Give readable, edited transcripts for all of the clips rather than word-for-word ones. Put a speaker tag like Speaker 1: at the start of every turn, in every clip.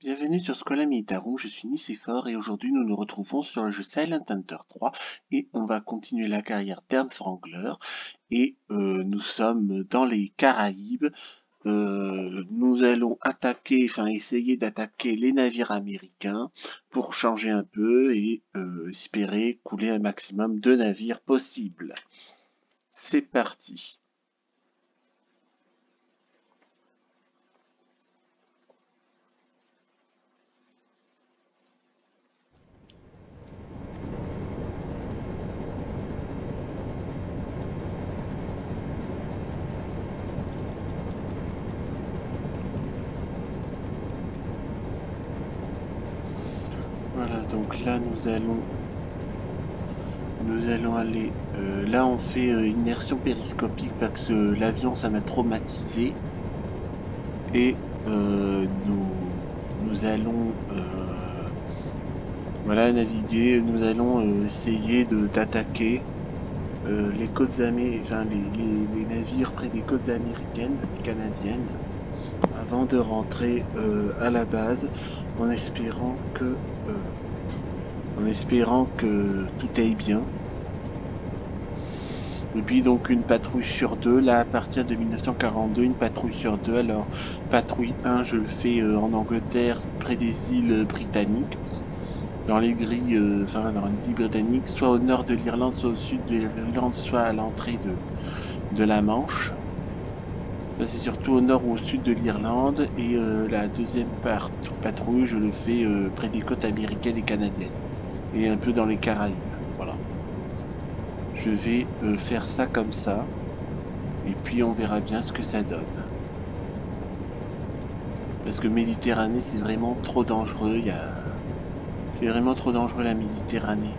Speaker 1: Bienvenue sur Schola Militarum, je suis Nicéphore et aujourd'hui nous nous retrouvons sur le jeu Silent Hunter 3 et on va continuer la carrière d'Ernst Wrangler et nous sommes dans les Caraïbes. Nous allons essayer d'attaquer les navires américains pour changer un peu et espérer couler un maximum de navires possible. C'est parti. Voilà, donc là nous allons aller, là on fait immersion périscopique parce que l'avion ça m'a traumatisé et nous allons voilà naviguer, nous allons essayer d'attaquer les côtes américaines, les navires près des côtes américaines et canadiennes avant de rentrer à la base en espérant que tout aille bien. Et puis donc une patrouille sur deux, là à partir de 1942, une patrouille sur deux. Alors patrouille 1, je le fais en Angleterre, près des îles britanniques, dans les grilles, dans les îles britanniques, soit au nord de l'Irlande, soit au sud de l'Irlande, soit à l'entrée de la Manche. Ça c'est surtout au nord ou au sud de l'Irlande. Et la deuxième patrouille, je le fais près des côtes américaines et canadiennes. Et un peu dans les Caraïbes, voilà. Je vais faire ça comme ça. Et puis on verra bien ce que ça donne. Parce que Méditerranée, c'est vraiment trop dangereux. C'est vraiment trop dangereux la Méditerranée.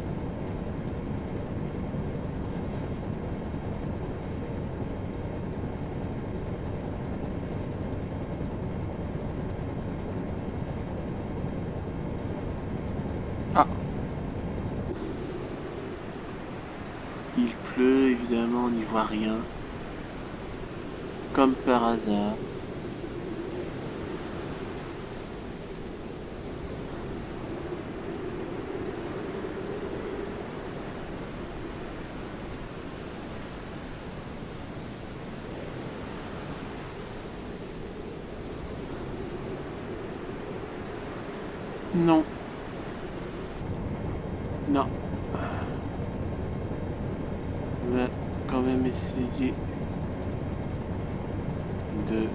Speaker 1: Ah! Il pleut, évidemment, on n'y voit rien. Comme par hasard. Non. Non. On va quand même essayer de...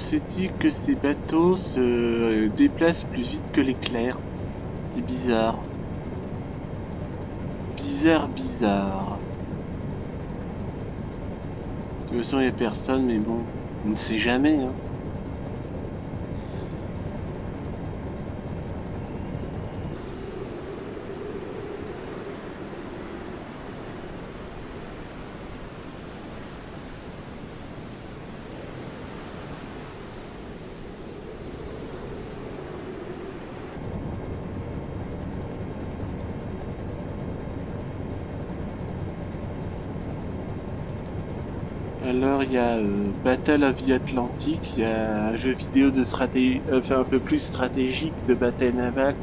Speaker 1: se dit que ces bateaux se déplacent plus vite que l'éclair. C'est bizarre. Bizarre. De toute façon, il n'y a personne, mais bon, on ne sait jamais, hein. Alors il y a Battle of the Atlantic, il y a un jeu vidéo de stratégie, enfin un peu plus stratégique de bataille navale,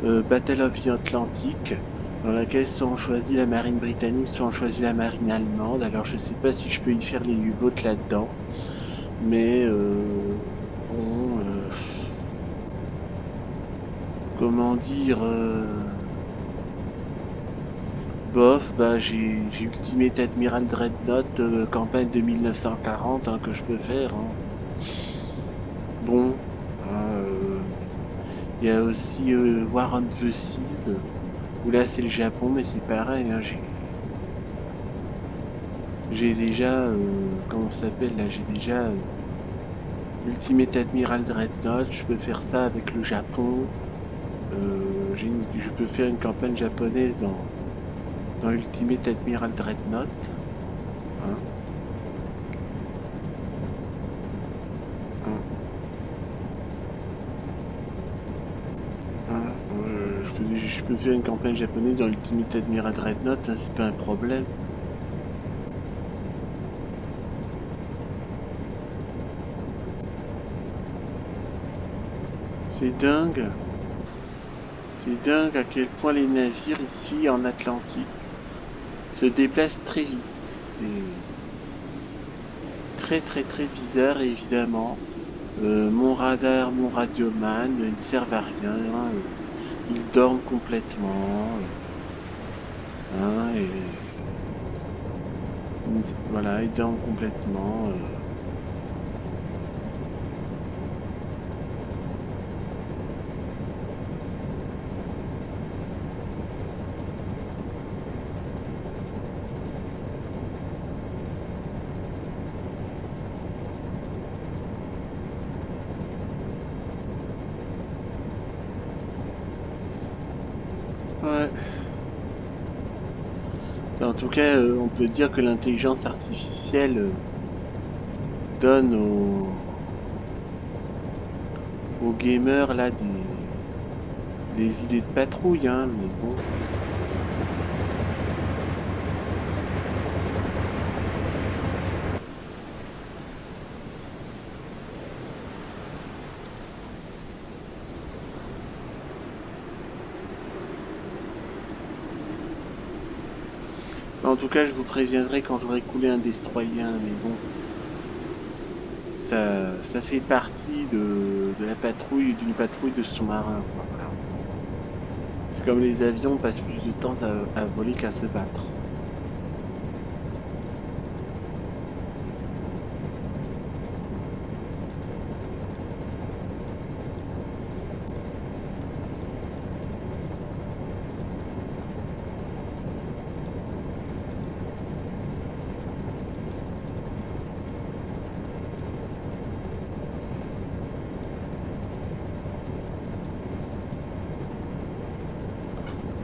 Speaker 1: Battle of the Atlantic, dans laquelle soit on choisit la marine britannique, soit on choisit la marine allemande. Alors je sais pas si je peux y faire les U-boats là-dedans, mais bon, comment dire, bof, bah j'ai Ultimate Admiral Dreadnought, campagne de 1940 hein, que je peux faire. Hein. Bon, il y a aussi War on the Seas, où là c'est le Japon, mais c'est pareil. Hein, j'ai déjà, comment ça s'appelle là, j'ai déjà Ultimate Admiral Dreadnought. Je peux faire ça avec le Japon. Je peux faire une campagne japonaise dans Ultimate Admiral Dreadnought. Hein. Je peux faire une campagne japonaise dans Ultimate Admiral Dreadnought, hein, c'est pas un problème. C'est dingue à quel point les navires ici en Atlantique se déplacent très vite. C'est très bizarre évidemment. Mon radar, mon radioman, ils ne servent à rien. Ils dorment complètement. Hein, et voilà, ils dorment complètement. Ouais. Enfin, en tout cas, on peut dire que l'intelligence artificielle donne aux gamers là des idées de patrouille, hein, mais bon. En tout cas, je vous préviendrai quand j'aurai coulé un destroyer, mais bon. Ça fait partie de la patrouille, d'une patrouille de sous-marins, quoi. Voilà. C'est comme les avions, on passe plus de temps à voler qu'à se battre.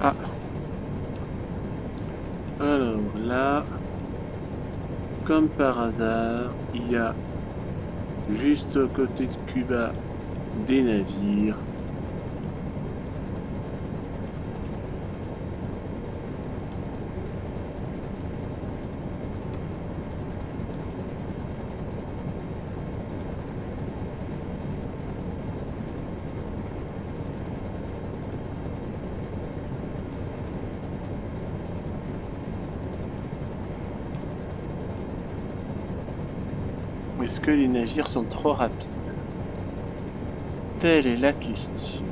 Speaker 1: Ah. Alors là, comme par hasard, il y a juste à côté de Cuba des navires. Est-ce que les navires sont trop rapides? Telle est la question.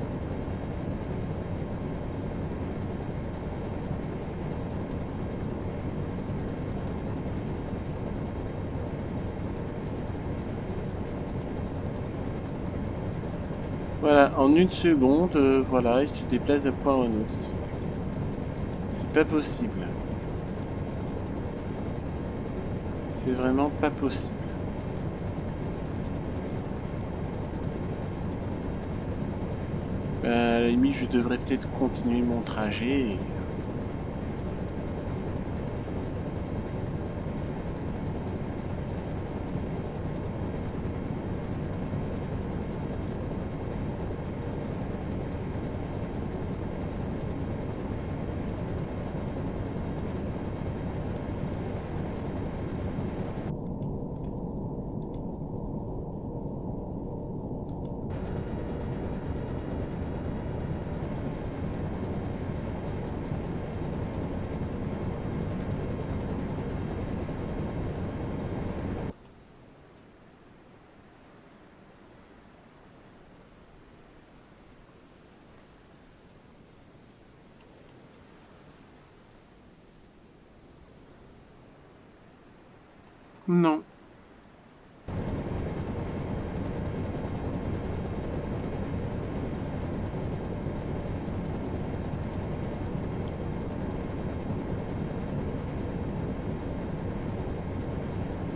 Speaker 1: Voilà, en une seconde, voilà, il se déplace d'un point à un autre. C'est pas possible. C'est vraiment pas possible. À la limite, je devrais peut-être continuer mon trajet. Non.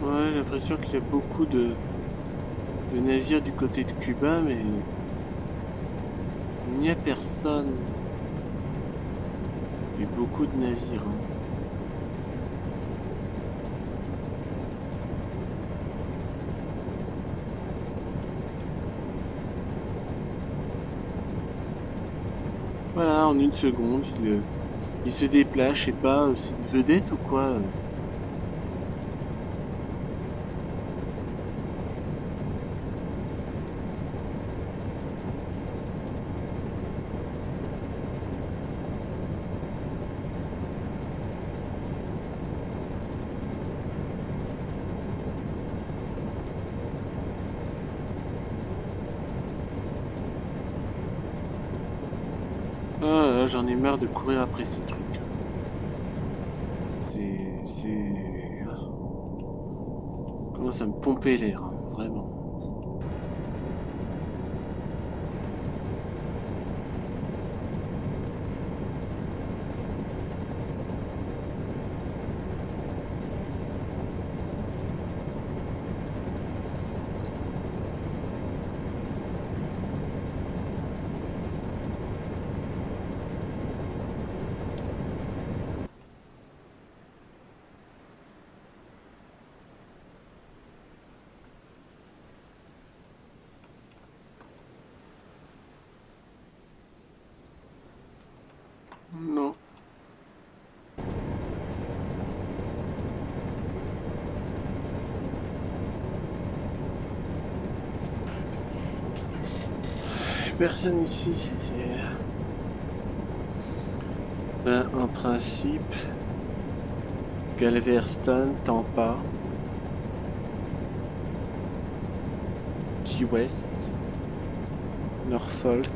Speaker 1: Ouais, j'ai l'impression qu'il y a beaucoup de navires du côté de Cuba, mais il n'y a personne. Il y a beaucoup de navires. Hein. Voilà, en une seconde, il se déplace, je sais pas, c'est une vedette ou quoi. Ah là, j'en ai marre de courir après ces trucs. C'est... Commence à me pomper l'air, hein, vraiment. Non. Personne ici, c'est... Ben, en principe, Galveston, Tampa, Key West, Norfolk.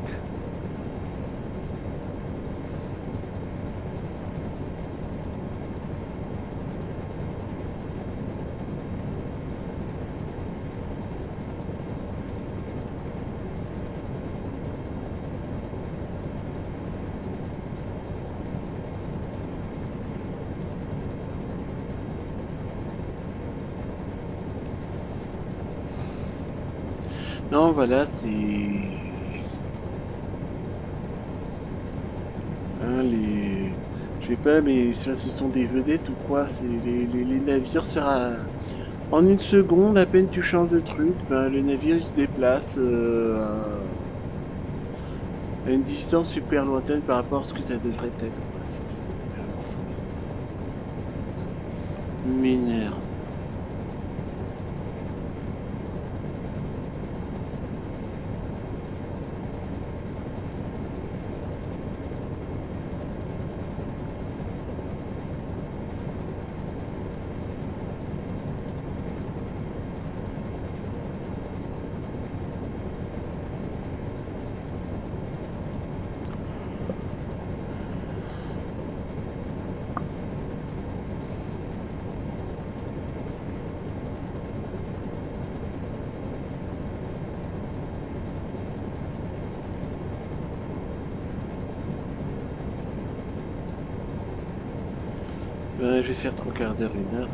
Speaker 1: Non, voilà, c'est... Hein, les... Je sais pas, mais ça, ce sont des vedettes ou quoi? C'est les navires sera... En une seconde, à peine tu changes de truc, ben, le navire il se déplace à une distance super lointaine par rapport à ce que ça devrait être. Quoi. M'énerve. je vais faire 3/4 d'heure, 1 heure.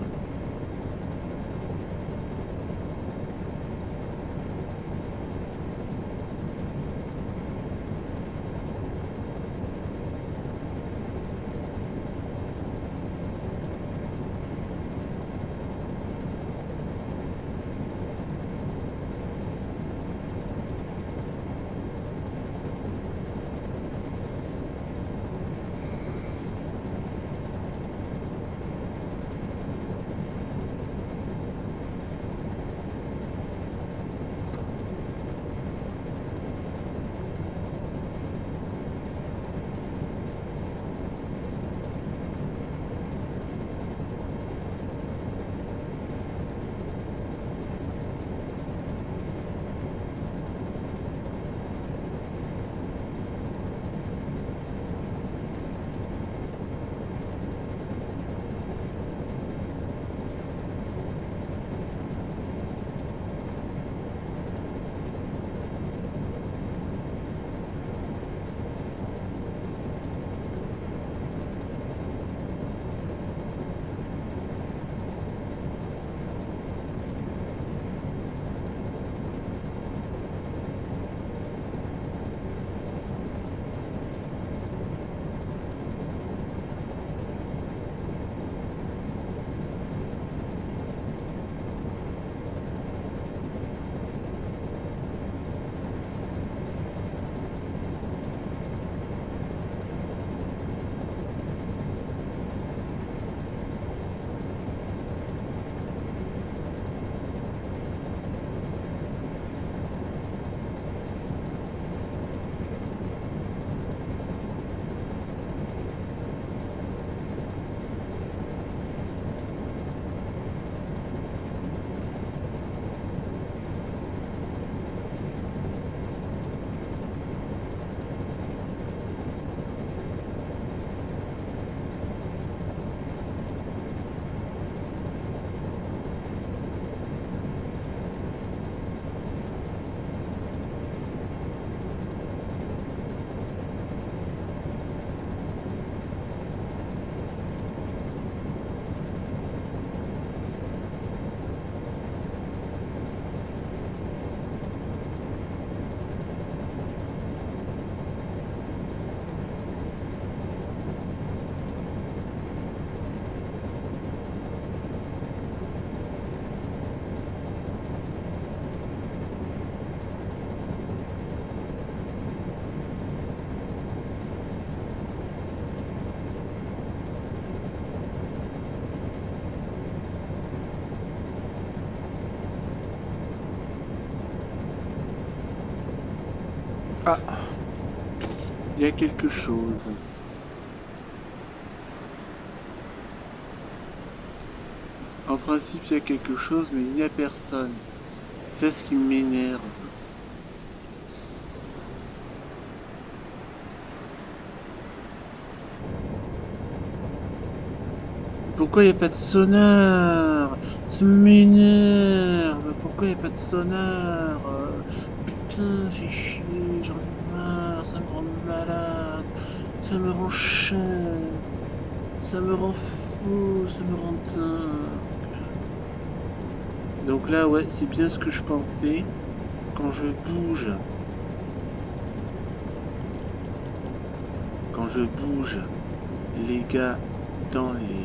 Speaker 1: Ah, il y a quelque chose. En principe, il y a quelque chose, mais il n'y a personne. C'est ce qui m'énerve. Pourquoi il n'y a pas de sonar? Ça m'énerve. Pourquoi il n'y a pas de sonar? Putain, j'ai chier, j'en ai marre, ça me rend malade, ça me rend cher, ça me rend fou, ça me rend dingue. Donc là, ouais, c'est bien ce que je pensais. Quand je bouge les gars dans les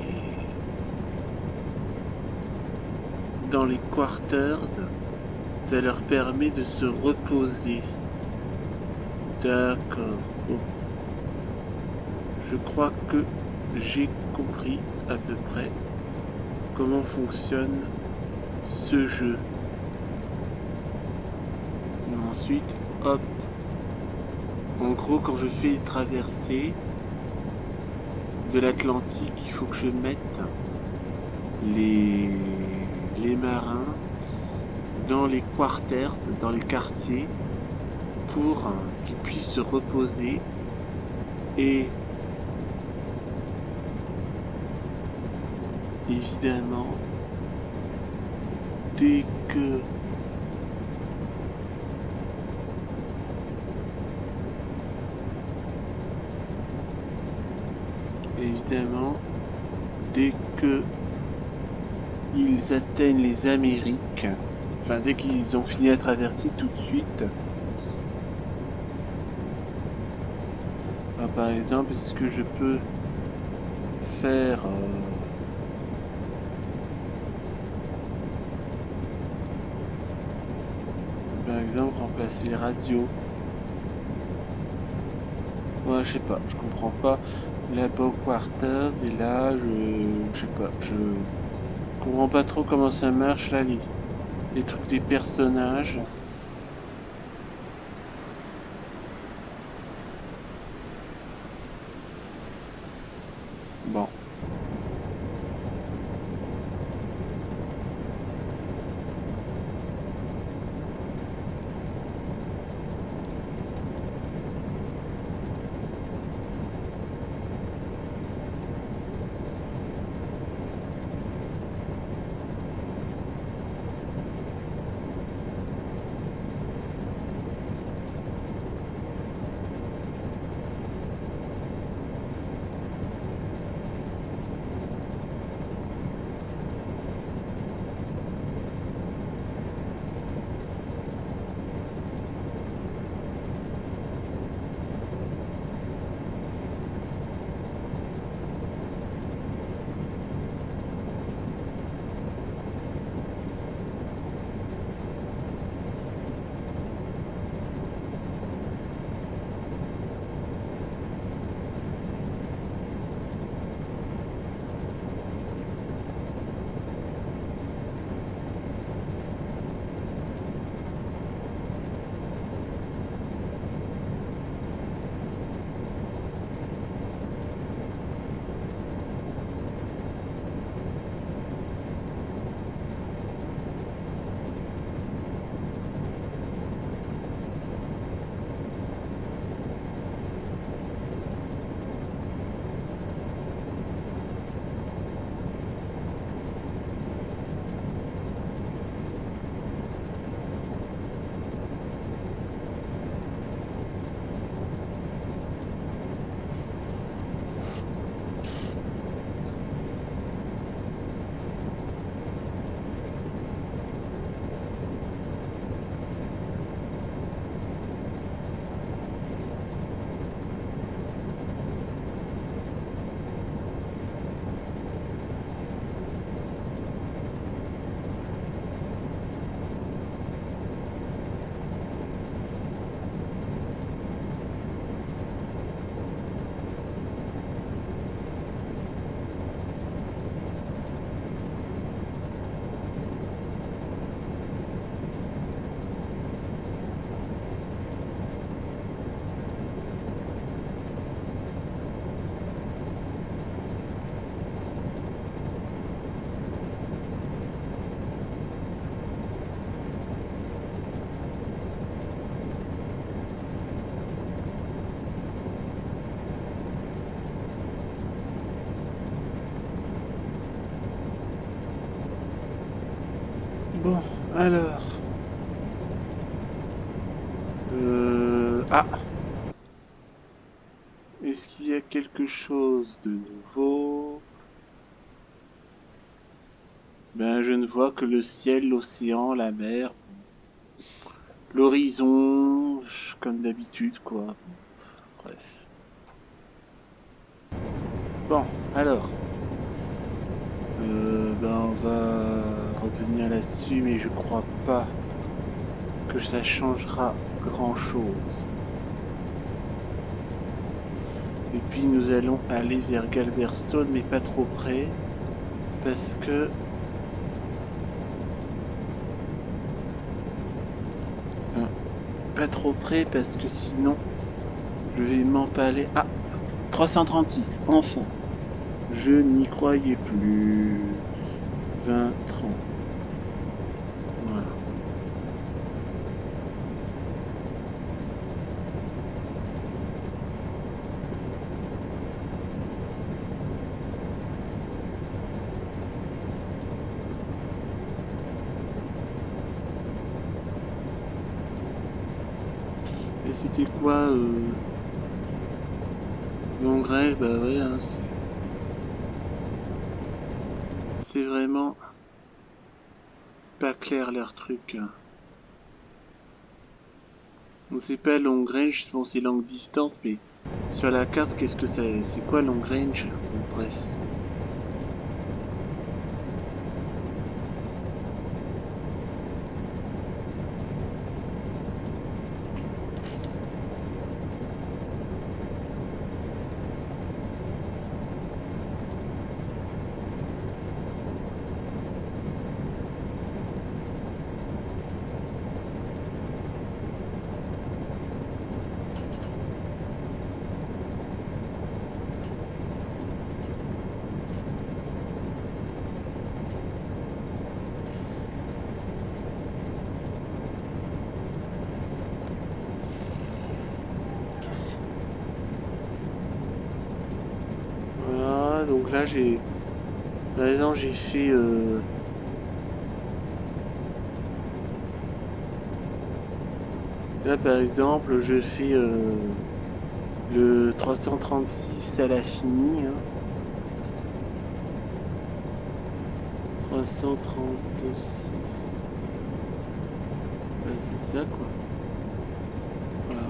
Speaker 1: quarters, ça leur permet de se reposer. D'accord. Bon. Je crois que j'ai compris à peu près comment fonctionne ce jeu. Et ensuite, hop. En gros, quand je fais les traversées de l'Atlantique, il faut que je mette les marins dans les quarters, dans les quartiers, pour qu'ils puissent se reposer. Et évidemment, dès que dès que ils atteignent les Amériques, enfin dès qu'ils ont fini la traversée, tout de suite. Par exemple, est-ce que je peux faire par exemple remplacer les radios? Ouais, je sais pas, je comprends pas. Là-bas au Quarters et là, je sais pas, je comprends pas trop comment ça marche là, les trucs des personnages. Bon. Bon, alors. Ah! Est-ce qu'il y a quelque chose de nouveau? Ben, je ne vois que le ciel, l'océan, la mer, l'horizon, comme d'habitude, quoi. Bref. Bon, alors. Ben, on va revenir là-dessus, mais je crois pas que ça changera grand-chose. Et puis nous allons aller vers Galverstone, mais pas trop près, parce que pas trop près, parce que sinon je vais m'empaler. Ah, 336, enfin. Je n'y croyais plus. 20, 30. Voilà. Et c'était quoi Longrel, bah ouais, hein, c'est... C'est vraiment pas clair leur truc. On sait pas long range, bon c'est longue distance, mais sur la carte, qu'est-ce que c'est quoi long range? Bon, bref. Voilà, donc là j'ai... Par exemple j'ai fait... Là par exemple je fais le 336 à l'infini. Hein. 336. Ouais, c'est ça quoi. Voilà.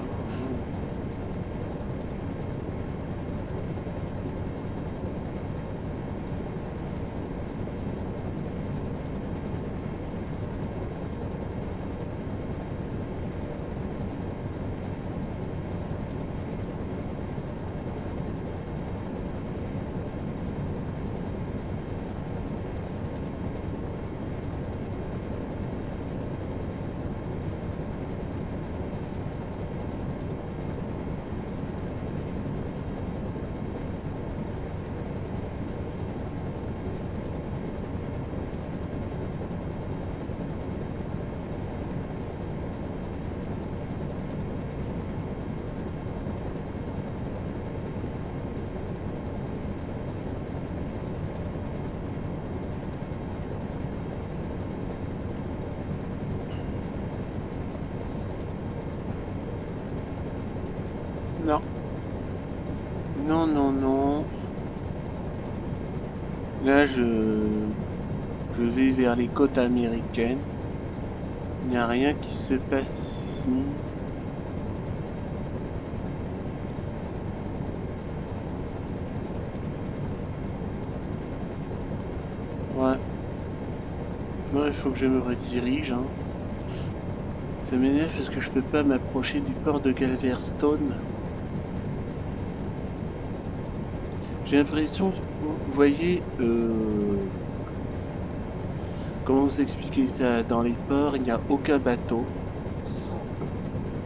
Speaker 1: Non. Non, non, non. Là, je vais vers les côtes américaines. Il n'y a rien qui se passe ici. Ouais. Non, il faut que je me redirige. Hein. Ça m'énerve parce que je peux pas m'approcher du port de Galveston. J'ai l'impression, vous voyez, comment vous expliquer ça? Dans les ports, il n'y a aucun bateau.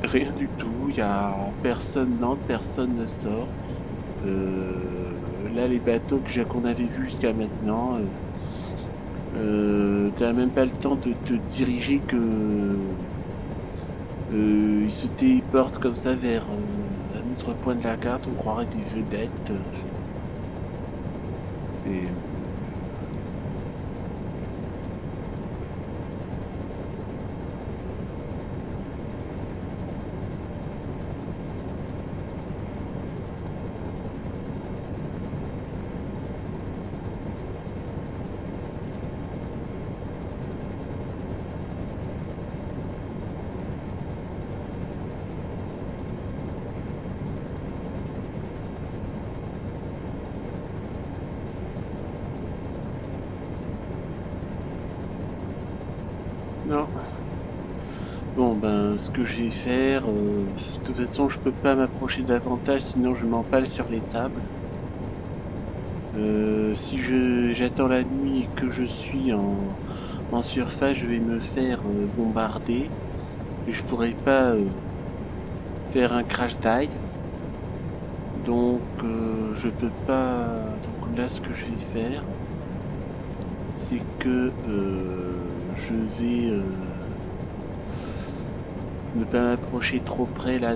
Speaker 1: Rien du tout. Il n'y a personne n'entre, personne ne sort. Là, les bateaux qu'on avait vus jusqu'à maintenant, t'as même pas le temps de te diriger que ils se téléportent comme ça vers un autre point de la carte. On croirait des vedettes. C'est... Non. Bon, ben, ce que je vais faire... de toute façon, je peux pas m'approcher davantage, sinon je m'empale sur les sables. Si j'attends la nuit et que je suis en surface, je vais me faire bombarder. Et je pourrais pas faire un crash dive. Donc je peux pas. Donc là ce que je vais faire, c'est que je vais ne pas m'approcher trop près là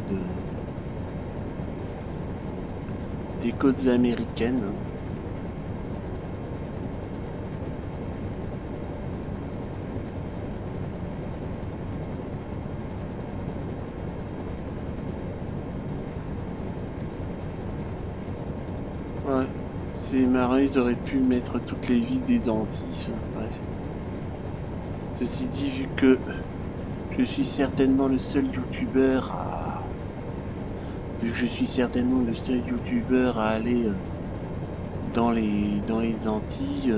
Speaker 1: des côtes américaines. Ouais, C'est marrant, ils auraient pu mettre toutes les villes des Antilles. Bref. Ceci dit, vu que je suis certainement le seul youtubeur à... Vu que je suis certainement le seul youtubeur à aller dans les Antilles...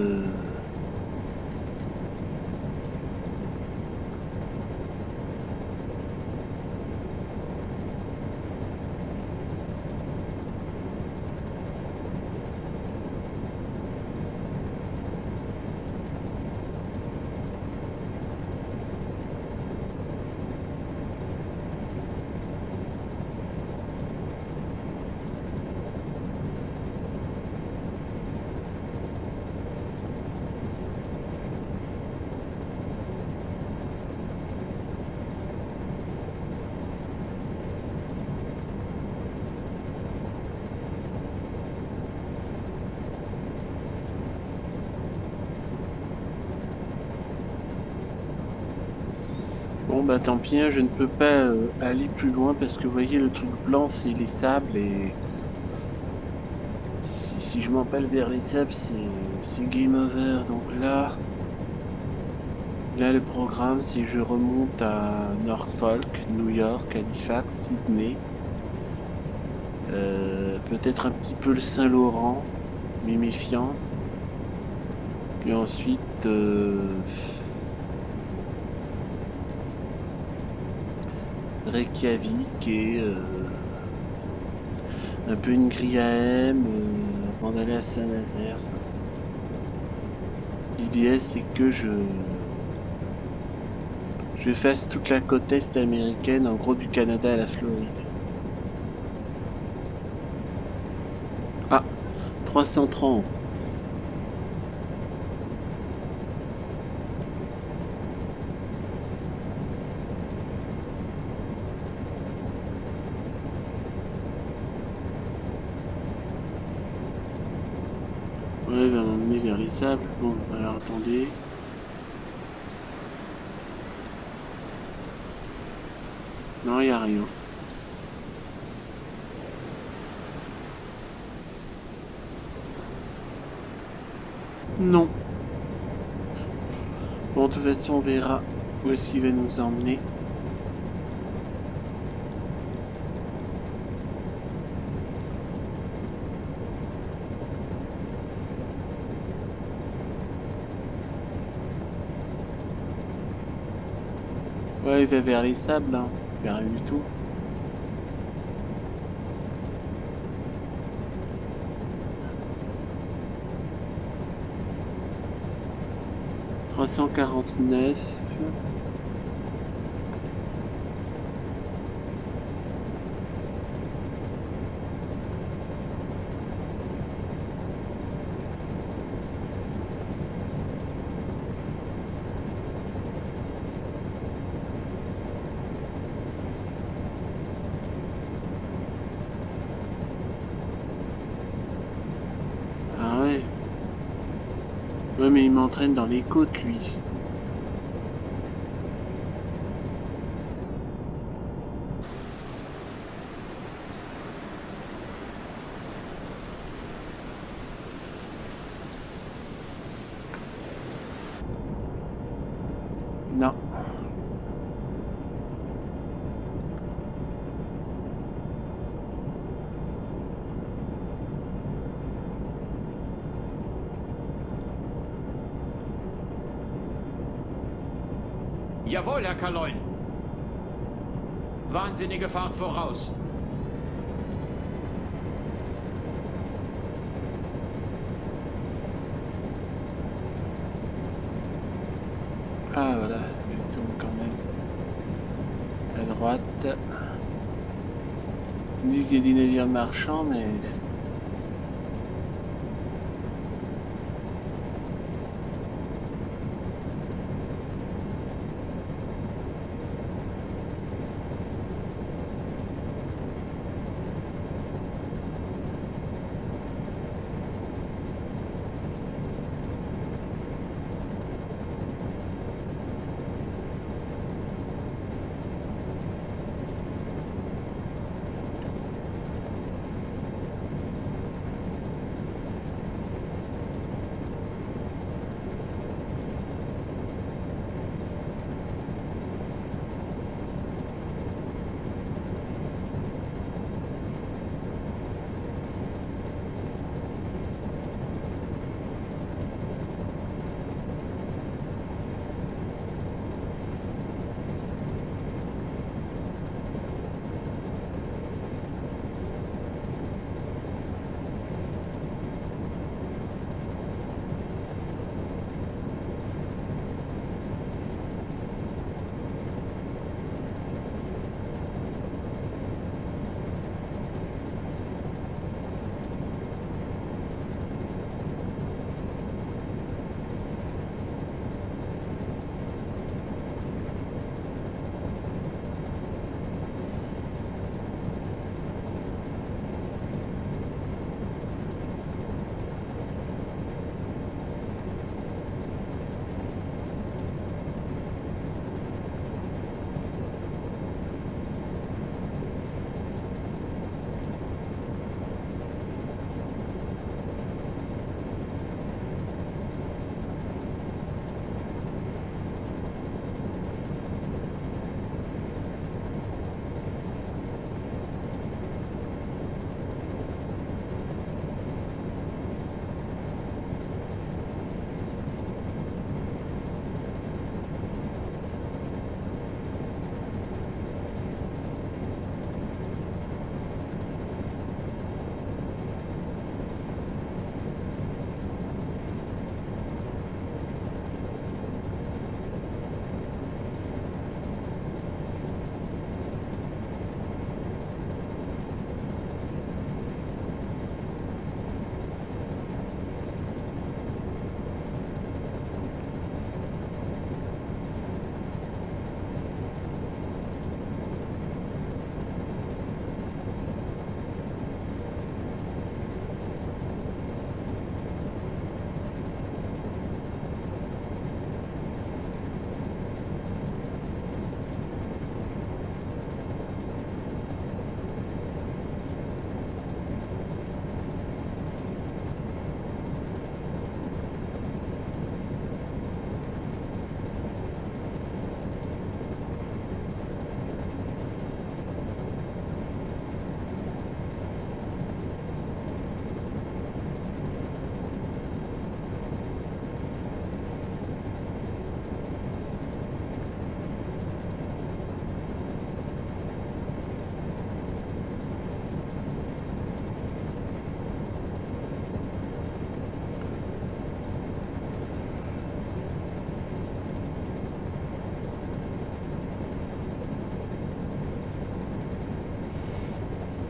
Speaker 1: Bon bah tant pis, hein, je ne peux pas aller plus loin parce que vous voyez le truc blanc c'est les sables et si je m'empale vers les sables c'est game over. Donc là le programme c'est je remonte à Norfolk, New York, Halifax, Sydney, peut-être un petit peu le Saint-Laurent, mais méfiance. Puis ensuite Reykjavik et un peu une grille AM avant d'aller à Saint-Nazaire. L'idée c'est que je fasse toute la côte est américaine, en gros du Canada à la Floride. Ah, 330. Ouais, il va m'emmener vers les sables. Bon, alors attendez. Non, il n'y a rien. Non. Bon, de toute façon, on verra où est-ce qu'il va nous emmener. Ouais, il va vers les sables, hein. Vers rien du tout. « 349. Ah ouais. Ouais, mais il m'entraîne dans les côtes, lui. Non.
Speaker 2: Jawohl, Herr Kaloin. Wahnsinnige Fahrt voraus.
Speaker 1: Ah voilà, il tourne quand même. À droite. Ils disent qu'il y a des navires marchands, mais...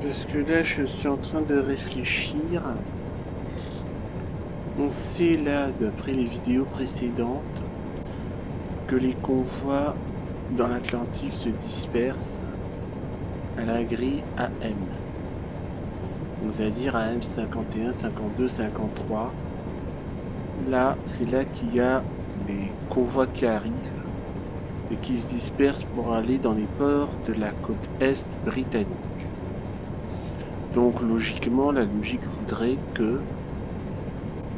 Speaker 1: Parce que là, je suis en train de réfléchir. On sait là, d'après les vidéos précédentes, que les convois dans l'Atlantique se dispersent à la grille AM. Donc, c'est-à-dire AM 51, 52, 53. Là, c'est là qu'il y a les convois qui arrivent et qui se dispersent pour aller dans les ports de la côte est britannique. Donc logiquement, la logique voudrait que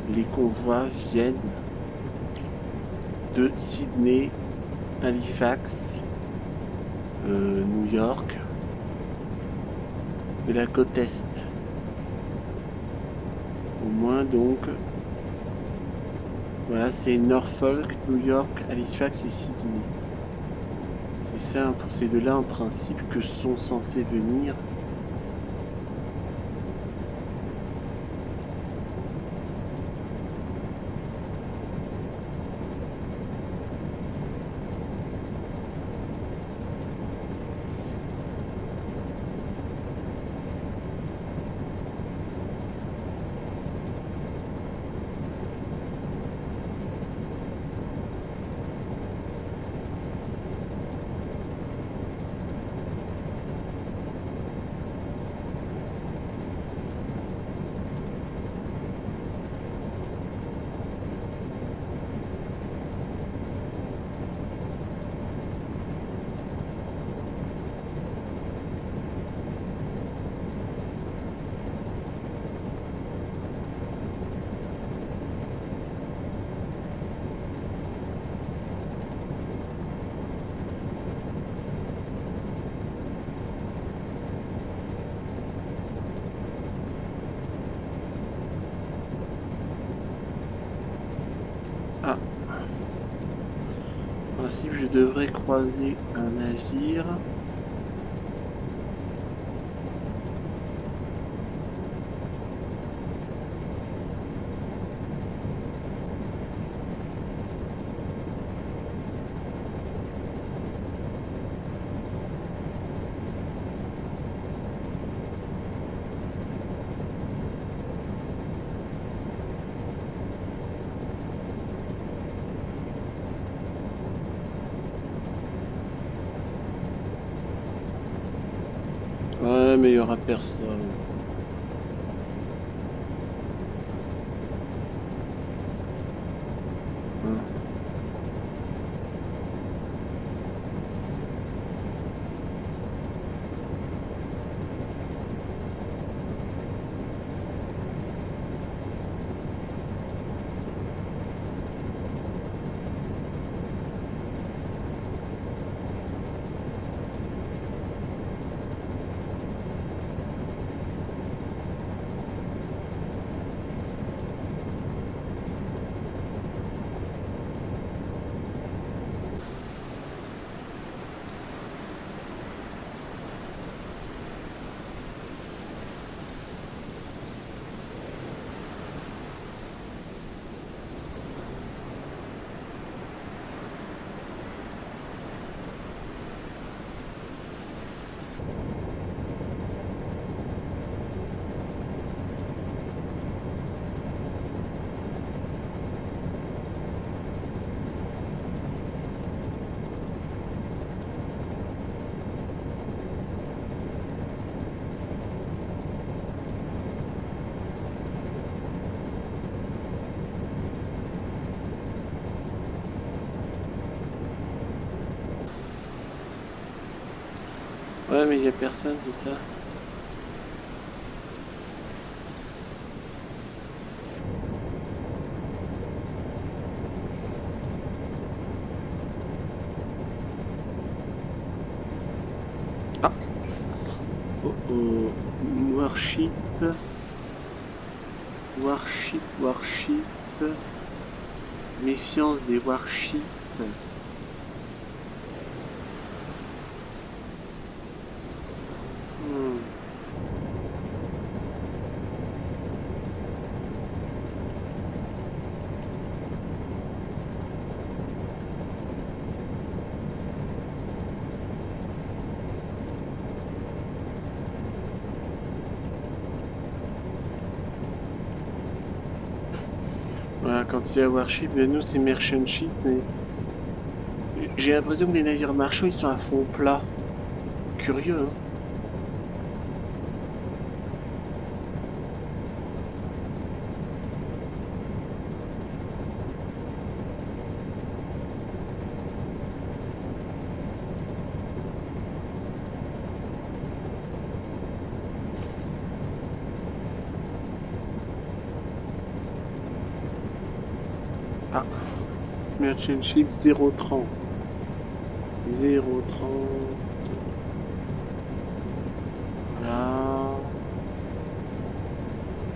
Speaker 1: les convois viennent de Sydney, Halifax, New York, de la côte est. Au moins donc, voilà, c'est Norfolk, New York, Halifax et Sydney. C'est ça, pour ces deux-là en principe que sont censés venir. Ah, en principe, je devrais croiser un navire. Ouais, mais il y aura personne. Hein. Ouais, mais il y a personne, c'est ça. Ah. Oh oh. Warship. Warship. Méfiance des warships. Enfin, quand il y a Warship, ben nous c'est Merchant Ship, mais j'ai l'impression que les navires marchands ils sont à fond plat. Curieux, hein. Ah, Merchant Ship 030. 030. Voilà.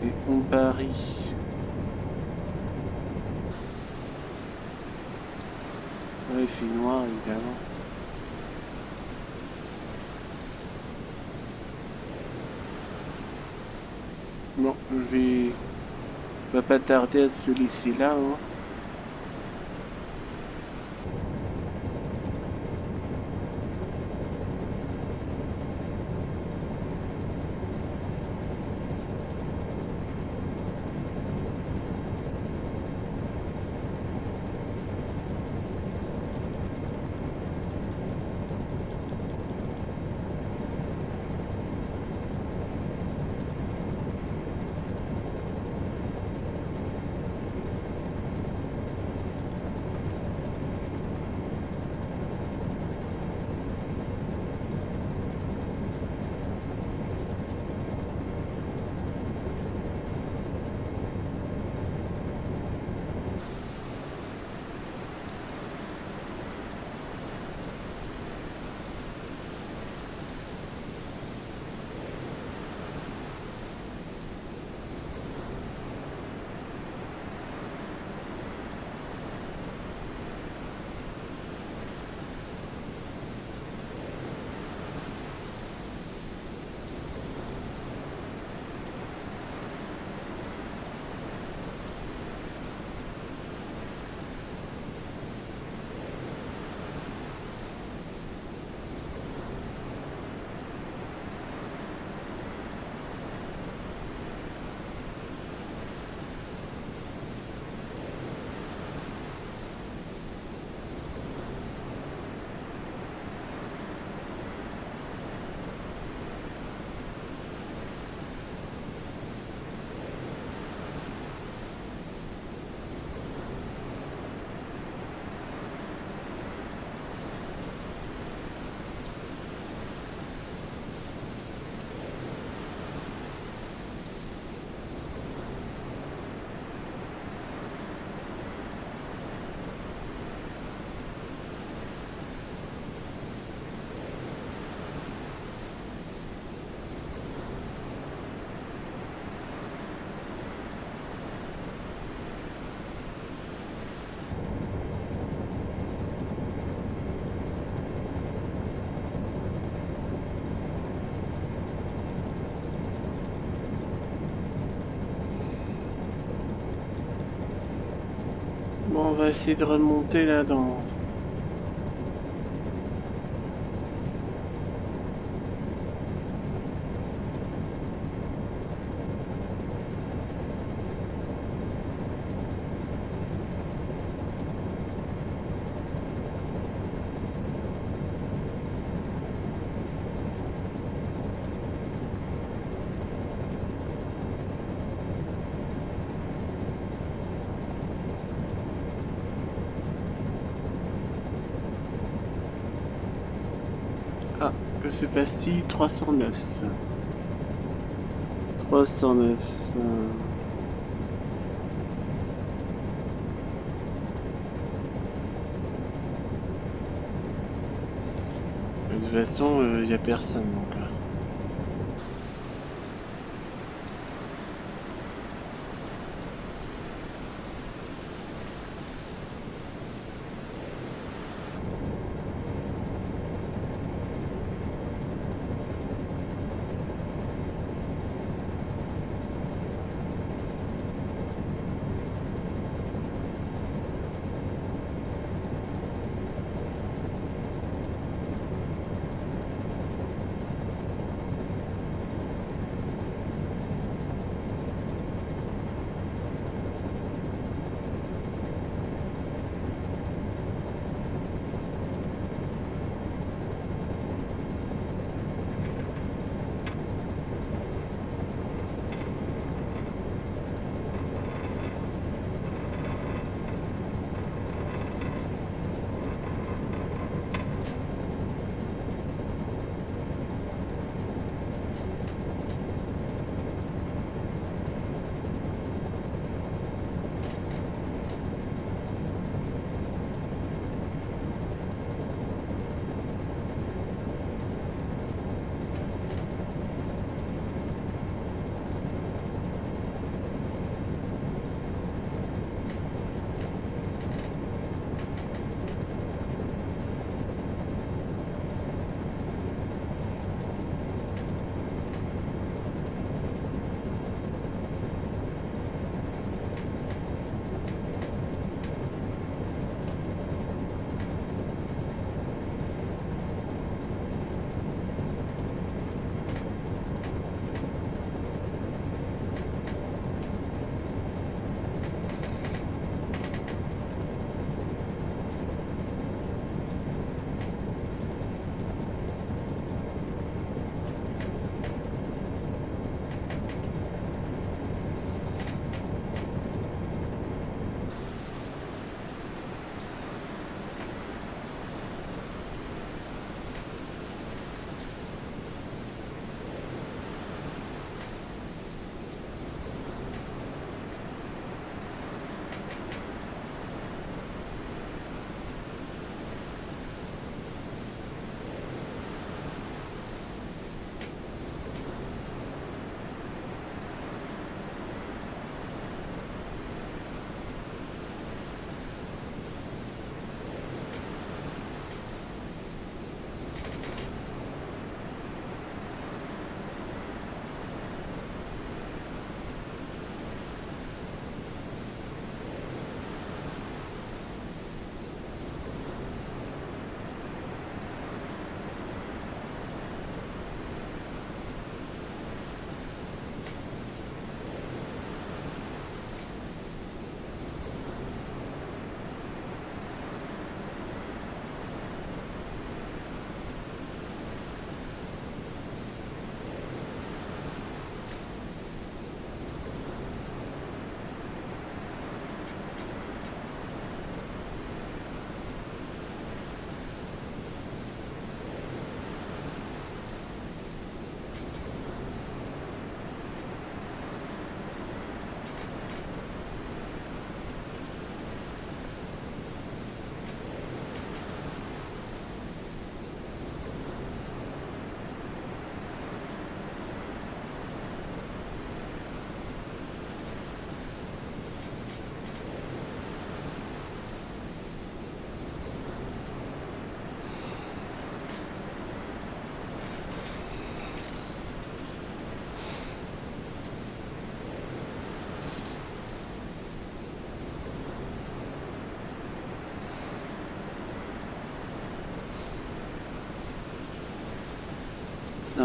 Speaker 1: Et on parie. Ouais, il fait noir évidemment. Bon, va pas tarder à se laisser là, hein. Bon, on va essayer de remonter là dans... Ah, que se passe-t-il? 309. 309. De toute façon, il n'y a personne donc là.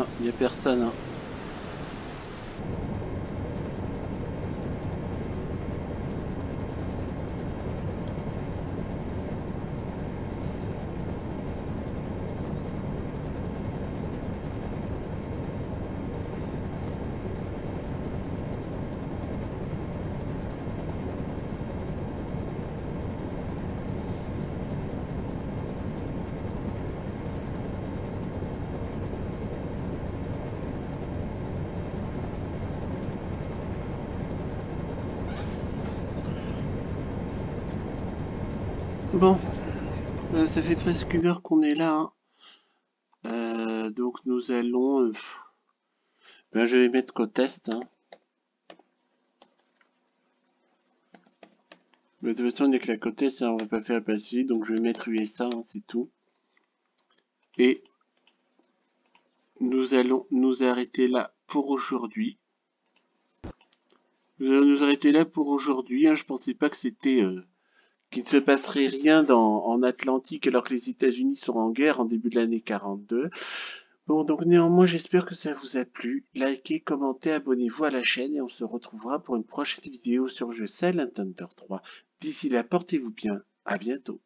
Speaker 1: Non, il n'y a personne. Hein. Bon, ça fait presque 1 heure qu'on est là. Hein. Donc nous allons... ben, je vais mettre qu'au test. Hein. Mais de toute façon, on est que la côte test, on va pas faire passer. Donc je vais mettre USA, hein, c'est tout. Et nous allons nous arrêter là pour aujourd'hui. Nous allons nous arrêter là pour aujourd'hui. Hein. Je pensais pas que c'était... qu'il ne se passerait rien en Atlantique alors que les États-Unis sont en guerre en début de l'année 42. Bon, donc néanmoins, j'espère que ça vous a plu. Likez, commentez, abonnez-vous à la chaîne et on se retrouvera pour une prochaine vidéo sur Je sais l'Intender 3. D'ici là, portez-vous bien. À bientôt.